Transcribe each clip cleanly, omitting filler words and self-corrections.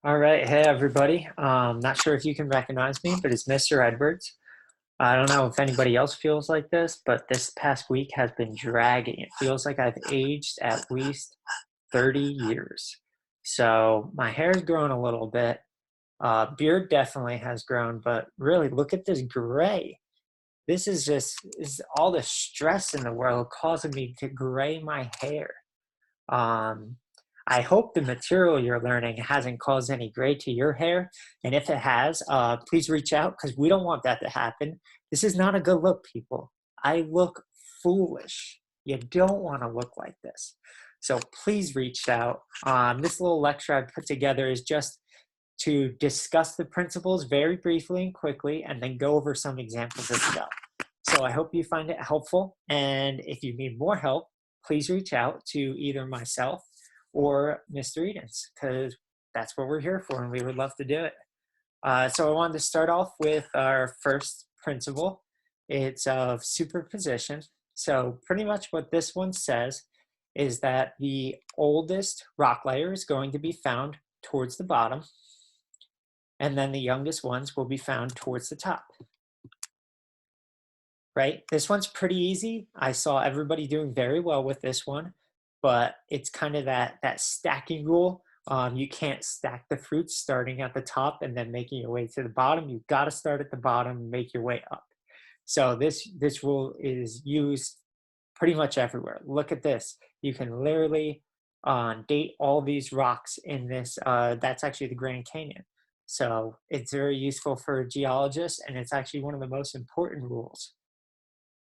All right, hey everybody. Not sure if you can recognize me, but it's Mr. Edwards. I don't know if anybody else feels like this, but this past week has been dragging. It feels like I've aged at least 30 years. So my hair's grown a little bit. Beard definitely has grown, but really look at this gray. This is all the stress in the world causing me to gray my hair. Um, I hope the material you're learning hasn't caused any gray to your hair. And if it has, please reach out because we don't want that to happen. This is not a good look, people. I look foolish. You don't want to look like this. So please reach out. This little lecture I put together is just to discuss the principles very briefly and quickly, and then go over some examples as well. So I hope you find it helpful. And if you need more help, please reach out to either myself or Mr. Edens, because that's what we're here for, and we would love to do it. So I wanted to start off with our first principle. It's of superposition. So pretty much what this one says is that the oldest rock layer is going to be found towards the bottom, and then the youngest ones will be found towards the top. Right? This one's pretty easy. I saw everybody doing very well with this one, but it's kind of that stacking rule. You can't stack the fruits starting at the top and then making your way to the bottom. You've got to start at the bottom and make your way up. So this rule is used pretty much everywhere. Look at this. You can literally date all these rocks in this. That's actually the Grand Canyon. So it's very useful for geologists, and it's actually one of the most important rules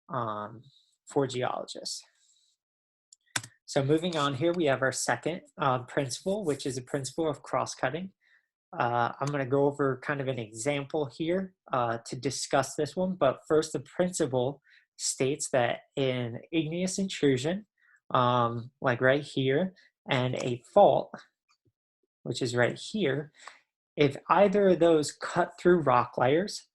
for geologists. So moving on here, we have our second principle, which is a principle of cross-cutting. I'm going to go over kind of an example here to discuss this one, but first the principle states that in igneous intrusion, like right here, and a fault, which is right here, if either of those cut through rock layers,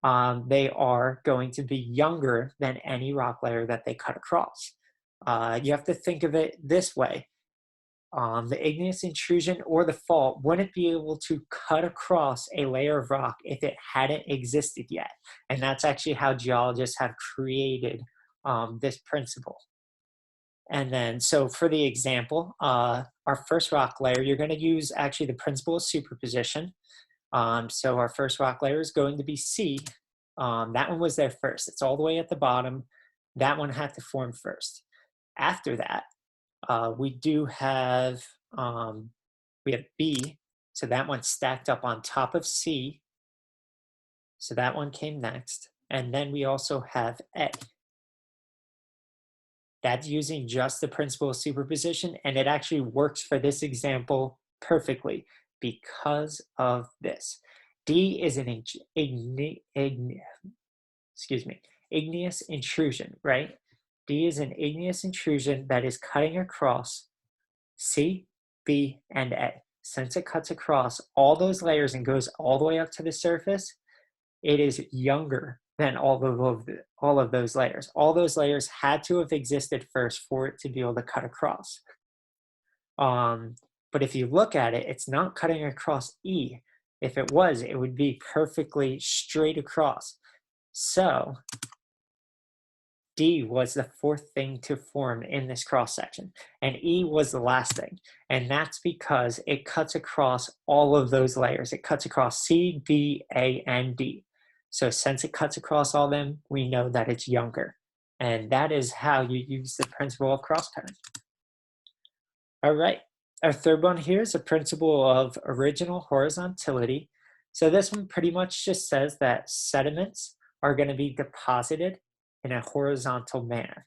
they are going to be younger than any rock layer that they cut across. You have to think of it this way. The igneous intrusion or the fault wouldn't be able to cut across a layer of rock if it hadn't existed yet. And that's actually how geologists have created this principle. And then, so for the example, our first rock layer, you're going to use actually the principle of superposition. So our first rock layer is going to be C. That one was there first. It's all the way at the bottom. That one had to form first. After that, we do have, we have B. So that one stacked up on top of C. So that one came next. And then we also have A. That's using just the principle of superposition, and it actually works for this example perfectly because of this. D is an igneous intrusion, right? D is an igneous intrusion that is cutting across C, B, and A. Since it cuts across all those layers and goes all the way up to the surface, it is younger than all of those layers. All those layers had to have existed first for it to be able to cut across. But if you look at it, it's not cutting across E. If it was, it would be perfectly straight across. So D was the fourth thing to form in this cross section, and E was the last thing. And that's because it cuts across all of those layers. It cuts across C, B, A, and D. So since it cuts across all of them, we know that it's younger. And that is how you use the principle of cross-cutting. All right, our third one here is a principle of original horizontality. So this one pretty much just says that sediments are going to be deposited in a horizontal manner.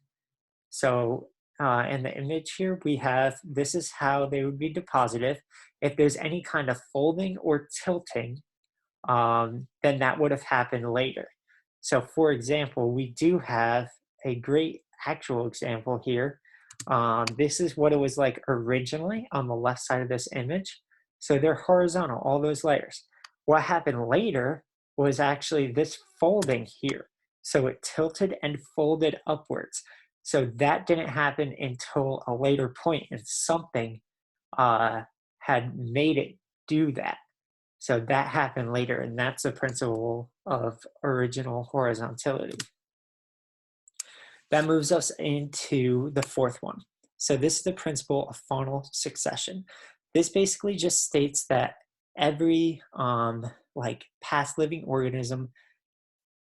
So in the image here, we have, this is how they would be deposited. If there's any kind of folding or tilting, then that would have happened later. So for example, we do have a great actual example here. This is what it was like originally on the left side of this image. So they're horizontal, all those layers. What happened later was actually this folding here. So it tilted and folded upwards. So that didn't happen until a later point, and something had made it do that. So that happened later, and that's the principle of original horizontality. That moves us into the fourth one. So this is the principle of faunal succession. This basically just states that every like past living organism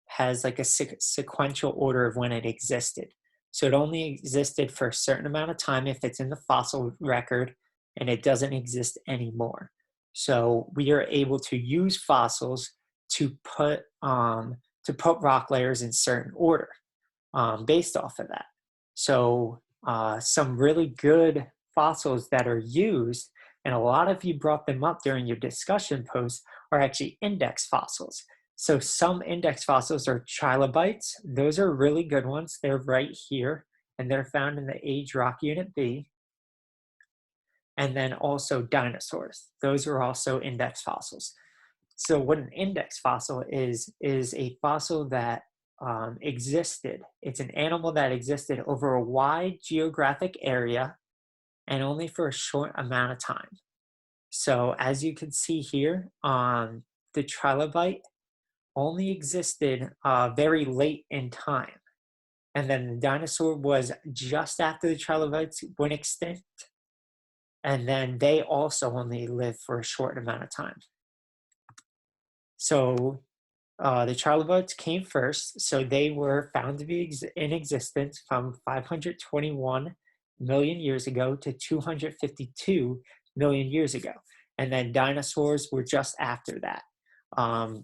has like a sequential order of when it existed. So it only existed for a certain amount of time if it's in the fossil record, and it doesn't exist anymore. So we are able to use fossils to put rock layers in certain order based off of that. So some really good fossils that are used, and a lot of you brought them up during your discussion post, are actually index fossils. So some index fossils are trilobites. Those are really good ones. They're right here, and they're found in the Age Rock Unit B. And then also dinosaurs. Those are also index fossils. So what an index fossil is a fossil that existed. It's an animal that existed over a wide geographic area and only for a short amount of time. So as you can see here, the trilobite only existed very late in time. And then the dinosaur was just after the trilobites went extinct. And then they also only lived for a short amount of time. So the trilobites came first, so they were found to be in existence from 521 million years ago to 252 million years ago. And then dinosaurs were just after that.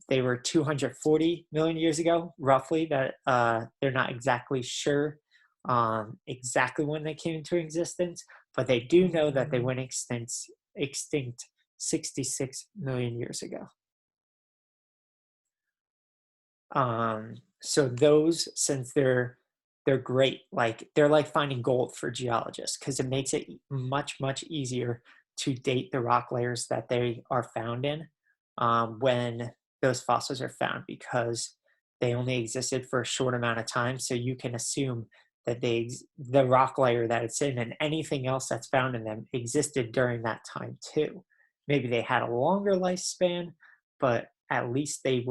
They were 240 million years ago, roughly, that they're not exactly sure exactly when they came into existence, but they do know that they went extinct 66 million years ago. So those, since they're great, like they're like finding gold for geologists, because it makes it much easier to date the rock layers that they are found in when those fossils are found, because they only existed for a short amount of time. So you can assume that the rock layer that it's in and anything else that's found in them existed during that time too. Maybe they had a longer lifespan, but at least they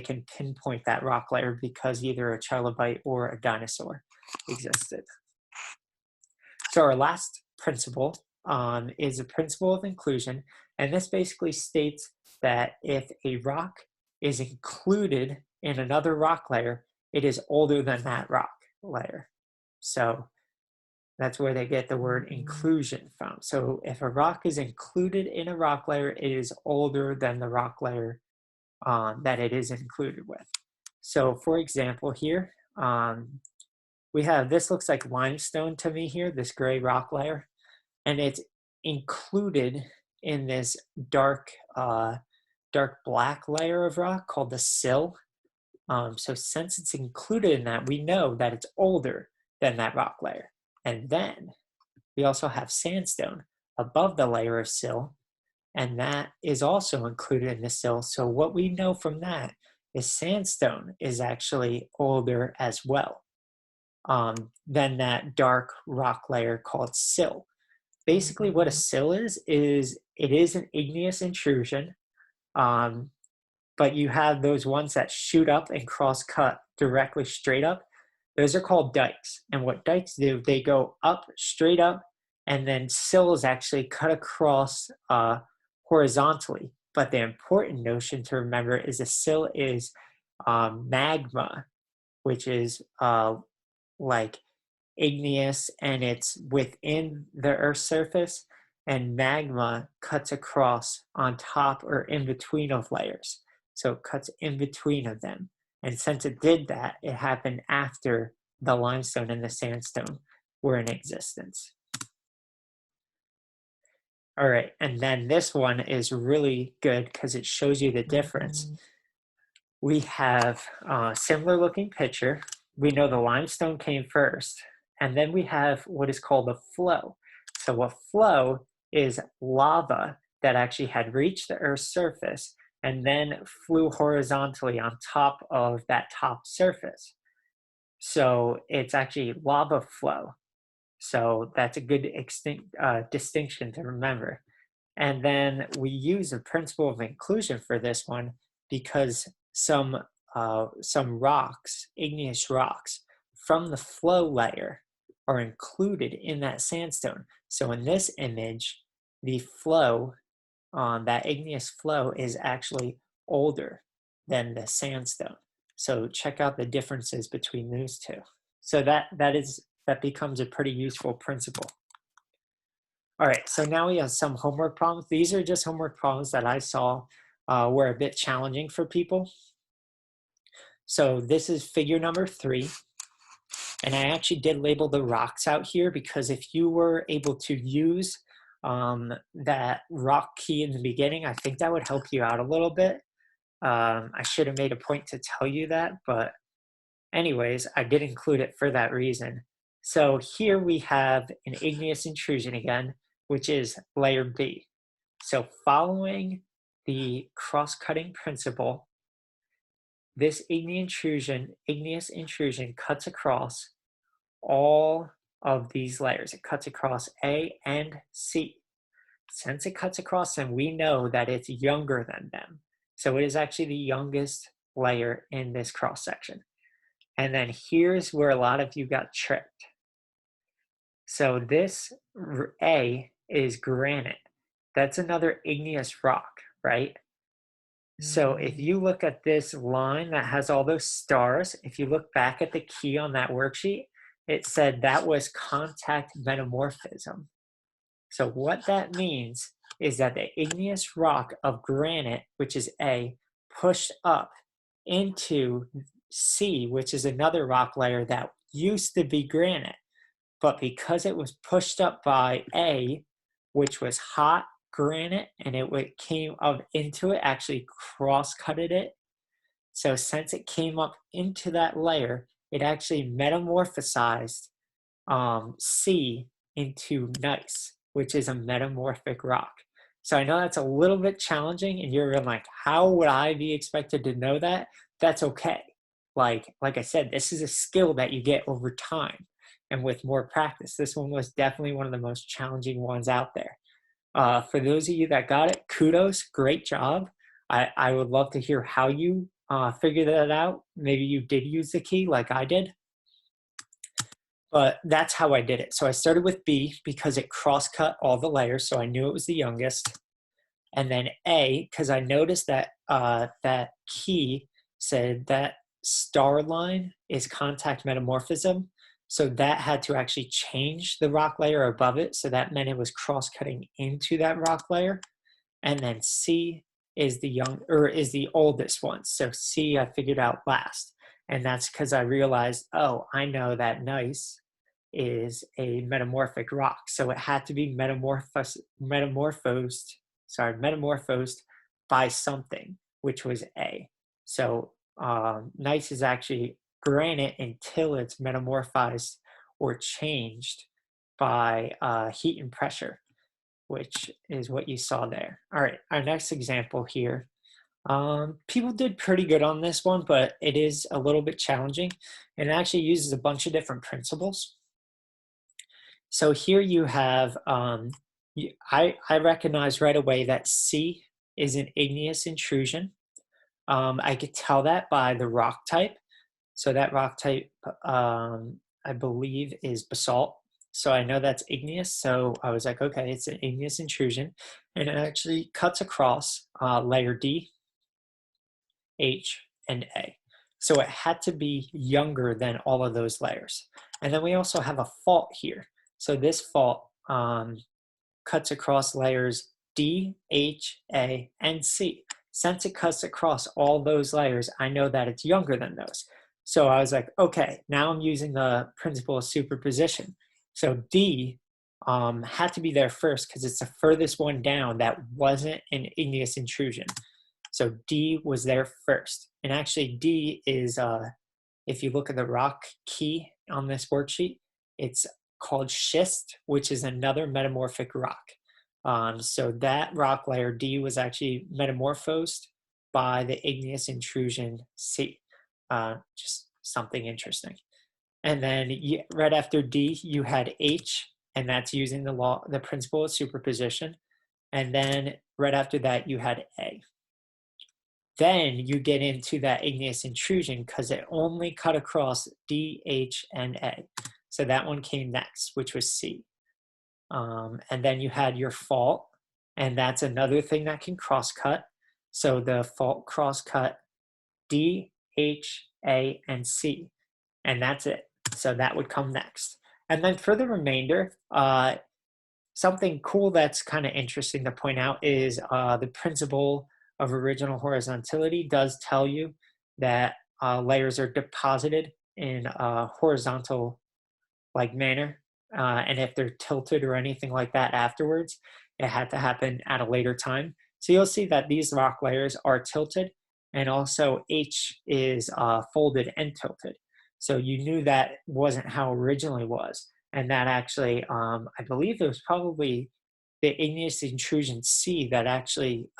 can pinpoint that rock layer because either a trilobite or a dinosaur existed. So our last principle is a principle of inclusion, and this basically states that if a rock is included in another rock layer, it is older than that rock layer. So that's where they get the word inclusion from. So if a rock is included in a rock layer, it is older than the rock layer that it is included with. So for example here, we have, this looks like limestone to me here, this gray rock layer, and it's included in this dark black layer of rock called the sill. So since it's included in that, we know that it's older than that rock layer. And then we also have sandstone above the layer of sill, and that is also included in the sill. So what we know from that is sandstone is actually older as well than that dark rock layer called sill. Basically what a sill is it is an igneous intrusion, but you have those ones that shoot up and cross-cut directly straight up. Those are called dikes. And what dikes do, they go up, straight up, and then sills actually cut across horizontally. But the important notion to remember is a sill is magma, which is like igneous, and it's within the Earth's surface, and magma cuts across on top or in between of layers. So it cuts in between of them. And since it did that, it happened after the limestone and the sandstone were in existence. All right, and then this one is really good because it shows you the difference. We have a similar looking picture. We know the limestone came first, and then we have what is called a flow. So a flow is lava that actually had reached the Earth's surface and then flew horizontally on top of that top surface. So it's actually lava flow. So that's a good distinction to remember. And then we use the principle of inclusion for this one because some rocks, igneous rocks from the flow layer are included in that sandstone. So in this image, the flow, that igneous flow is actually older than the sandstone. So check out the differences between those two. So that becomes a pretty useful principle. All right, so now we have some homework problems. These are just homework problems that I saw were a bit challenging for people. So this is figure number 3. And I actually did label the rocks out here because if you were able to use that rock key in the beginning, I think that would help you out a little bit. I should have made a point to tell you that, but anyways, I did include it for that reason. So here we have an igneous intrusion again, which is layer B. So following the cross-cutting principle, this igneous intrusion cuts across all of these layers. It cuts across A and C. Since it cuts across them, we know that it's younger than them. So it is actually the youngest layer in this cross section. And then here's where a lot of you got tricked. So this A is granite. That's another igneous rock, right? So if you look at this line that has all those stars, if you look back at the key on that worksheet, it said that was contact metamorphism. So what that means is that the igneous rock of granite, which is A, pushed up into C, which is another rock layer that used to be granite. But because it was pushed up by A, which was hot granite, and it came up into it, actually cross-cutted it. So since it came up into that layer, it actually metamorphosized C into gneiss, which is a metamorphic rock. So I know that's a little bit challenging, and you're like, how would I be expected to know that? That's okay. Like I said, this is a skill that you get over time and with more practice. This one was definitely one of the most challenging ones out there. For those of you that got it, kudos, great job. I would love to hear how you figured that out. Maybe you did use the key like I did. But that's how I did it. So I started with B because it cross-cut all the layers, so I knew it was the youngest. And then A, because I noticed that that key said that star line is contact metamorphism. So that had to actually change the rock layer above it. So that meant it was cross-cutting into that rock layer. And then C is the oldest one. So C I figured out last. And that's because I realized, oh, I know that gneiss is a metamorphic rock. So it had to be metamorphosed by something, which was A. So gneiss is actually granite until it's metamorphized or changed by heat and pressure, which is what you saw there. All right, our next example here. People did pretty good on this one, but it is a little bit challenging and it actually uses a bunch of different principles. So here you have, I recognize right away that C is an igneous intrusion. I could tell that by the rock type. So that rock type, I believe, is basalt. So I know that's igneous. So I was like, okay, it's an igneous intrusion. And it actually cuts across layer D, H, and A. So it had to be younger than all of those layers. And then we also have a fault here. So this fault cuts across layers D, H, A, and C. Since it cuts across all those layers, I know that it's younger than those. So I was like, okay, now I'm using the principle of superposition. So D had to be there first because it's the furthest one down that wasn't an igneous intrusion. So D was there first. And actually D is, if you look at the rock key on this worksheet, it's called schist, which is another metamorphic rock. So that rock layer D was actually metamorphosed by the igneous intrusion C. Just something interesting. And then right after D, you had H, and that's using the principle of superposition. And then right after that, you had A. Then you get into that igneous intrusion because it only cut across D, H, and A. So that one came next, which was C. And then you had your fault, and that's another thing that can cross-cut. So the fault cross-cut D, H, A, and C, and that's it. So that would come next. And then for the remainder, something cool that's kind of interesting to point out is the principle of original horizontality does tell you that layers are deposited in a horizontal like manner. And if they're tilted or anything like that afterwards, it had to happen at a later time. So you'll see that these rock layers are tilted, and also H is folded and tilted. So you knew that wasn't how originally was. And that actually, I believe it was probably the igneous intrusion C that actually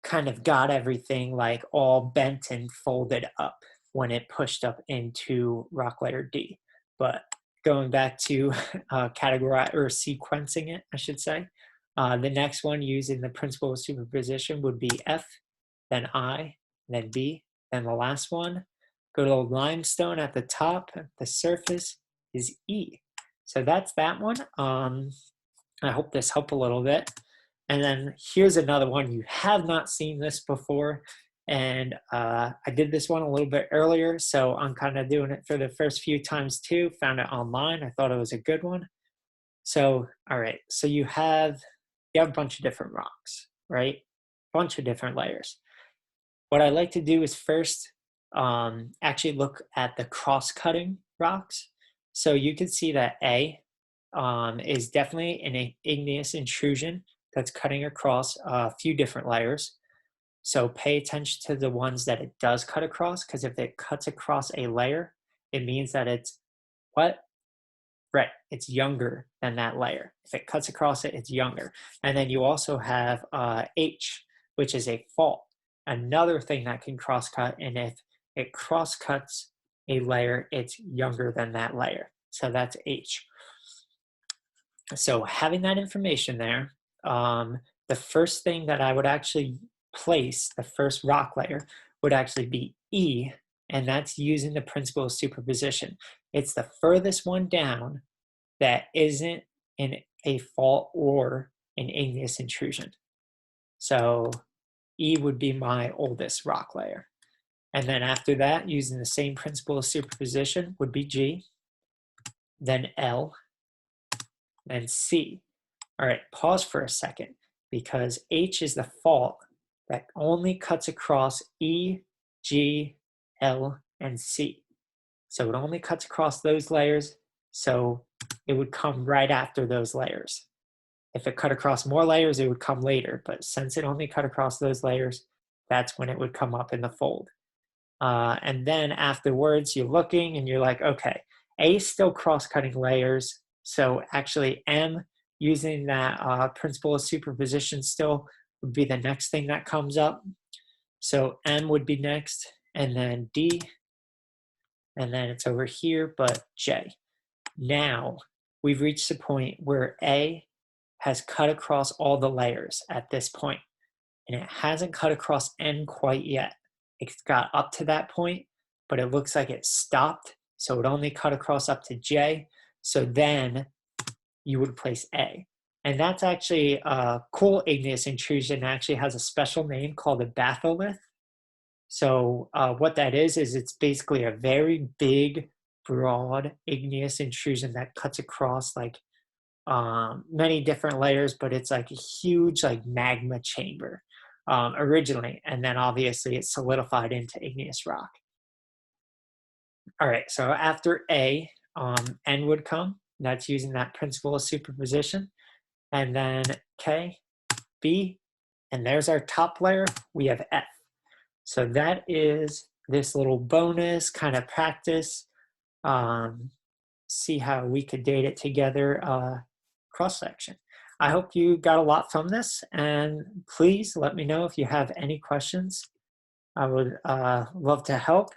kind of got everything like all bent and folded up when it pushed up into rock layer D. But going back to categorize or sequencing it, I should say, the next one using the principle of superposition would be F, then I, then B, then the last one. Go to the limestone at the top, the surface is E. So that's that one. I hope this helped a little bit. And then here's another one. You have not seen this before. And I did this one a little bit earlier, so I'm kind of doing it for the first few times too. Found it online. I thought it was a good one. So, all right. So you have a bunch of different rocks, right? Bunch of different layers. What I like to do is first actually look at the cross-cutting rocks. So you can see that A is definitely an igneous intrusion that's cutting across a few different layers. So pay attention to the ones that it does cut across, because if it cuts across a layer, it means that it's what? Right, it's younger than that layer. If it cuts across it, it's younger. And then you also have H, which is a fault. Another thing that can cross-cut, and if it cross-cuts a layer, it's younger than that layer. So that's H. So having that information there, the first thing that I would actually place, the first rock layer, would actually be E, and that's using the principle of superposition. It's the furthest one down that isn't in a fault or an igneous intrusion. So E would be my oldest rock layer. And then after that, using the same principle of superposition, would be G, then L, then C. All right, pause for a second, because H is the fault that only cuts across E, G, L, and C. So it only cuts across those layers, so it would come right after those layers. If it cut across more layers, it would come later, but since it only cut across those layers, that's when it would come up in the fold. And then afterwards, you're looking and you're like, okay, A is still cross-cutting layers, so actually M, using that principle of superposition still, would be the next thing that comes up. So M would be next, and then D, and then it's over here, but J. Now, we've reached the point where A has cut across all the layers at this point, and it hasn't cut across N quite yet. It's got up to that point, but it looks like it stopped, so it only cut across up to J. So then you would place A. And that's actually a cool igneous intrusion. It actually has a special name called a batholith. So what that is it's basically a very big, broad igneous intrusion that cuts across like many different layers, but it's like a huge like magma chamber originally, and then obviously it's solidified into igneous rock. All right, so after A, N would come. That's using that principle of superposition. And then K, B, and there's our top layer. We have F. So that is this little bonus kind of practice. See how we could date it together cross-section. I hope you got a lot from this, and please let me know if you have any questions. I would love to help.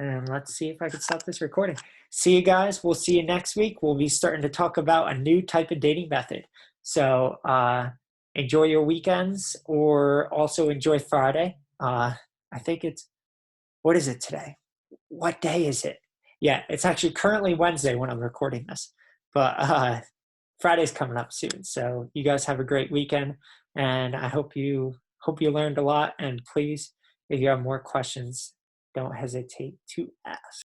And let's see if I can stop this recording. See you guys. We'll see you next week. We'll be starting to talk about a new type of dating method. So enjoy your weekends, or also enjoy Friday. I think it's, what is it today? What day is it? Yeah, it's actually currently Wednesday when I'm recording this, but Friday's coming up soon. So you guys have a great weekend, and I hope you learned a lot. And please, if you have more questions, don't hesitate to ask.